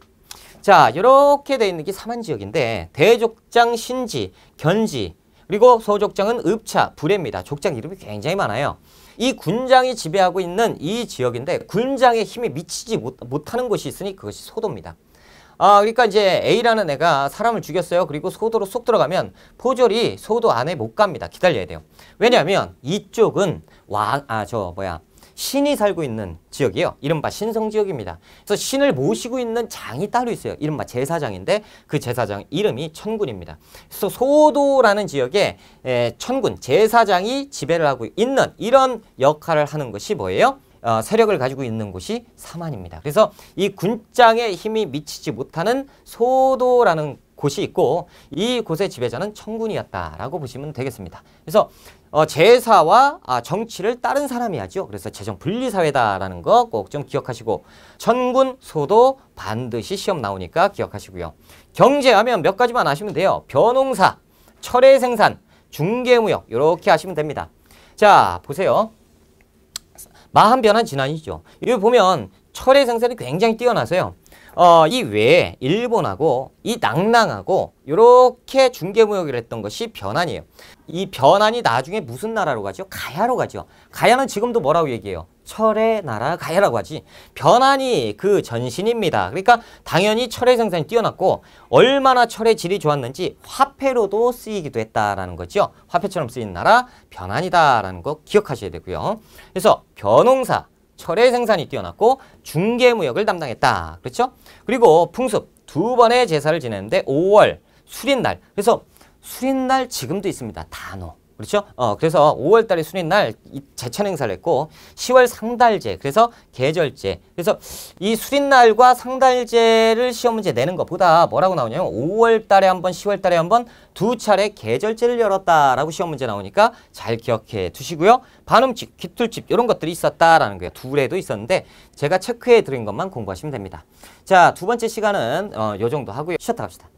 자, 이렇게 돼 있는 게 사만지역인데 대족장, 신지, 견지, 그리고 소족장은 읍차, 불해입니다. 족장 이름이 굉장히 많아요. 이 군장이 지배하고 있는 이 지역인데 군장의 힘이 미치지 못하는 곳이 있으니 그것이 소도입니다. 그러니까 이제 A라는 애가 사람을 죽였어요. 그리고 소도로 쏙 들어가면 포졸이 소도 안에 못 갑니다. 기다려야 돼요. 왜냐하면 이쪽은 신이 살고 있는 지역이에요. 이른바 신성지역입니다. 그래서 신을 모시고 있는 장이 따로 있어요. 이른바 제사장인데 그 제사장 이름이 천군입니다. 그래서 소도라는 지역에 천군, 제사장이 지배를 하고 있는 이런 역할을 하는 것이 뭐예요? 세력을 가지고 있는 곳이 사만입니다. 그래서 이 군장의 힘이 미치지 못하는 소도라는 곳이 있고 이 곳의 지배자는 천군이었다라고 보시면 되겠습니다. 그래서 제사와 정치를 다른 사람이 하죠. 그래서 재정분리사회다라는 거 꼭 좀 기억하시고 천군, 소도 반드시 시험 나오니까 기억하시고요. 경제하면 몇 가지만 아시면 돼요. 벼농사, 철회생산, 중개무역 이렇게 하시면 됩니다. 자, 보세요. 마한, 변한, 진안이죠. 여기 보면 철의 생산이 굉장히 뛰어나서요. 이 외에 일본하고 이 낭랑하고 이렇게 중개무역을 했던 것이 변한이에요. 이 변한이 나중에 무슨 나라로 가죠? 가야로 가죠. 가야는 지금도 뭐라고 얘기해요? 철의 나라 가야라고 하지. 변한이 그 전신입니다. 그러니까 당연히 철의 생산이 뛰어났고 얼마나 철의 질이 좋았는지 화폐로도 쓰이기도 했다라는 거죠. 화폐처럼 쓰이는 나라 변한이다라는 거 기억하셔야 되고요. 그래서 변홍사 철의 생산이 뛰어났고 중개무역을 담당했다. 그렇죠? 그리고 풍습 두 번의 제사를 지내는데 5월 수린날. 그래서 수린날 지금도 있습니다. 단오. 그렇죠? 그래서 5월 달에 수린날 제천 행사를 했고 10월 상달제. 그래서 계절제. 그래서 이 수린날과 상달제를 시험 문제 내는 것보다 뭐라고 나오냐면 5월 달에 한 번, 10월 달에 한 번 두 차례 계절제를 열었다라고 시험 문제 나오니까 잘 기억해 두시고요. 반음집, 귀툴집 이런 것들이 있었다라는 거예요. 둘에도 있었는데 제가 체크해 드린 것만 공부하시면 됩니다. 자, 두 번째 시간은 요 정도 하고요. 쉬었다 갑시다.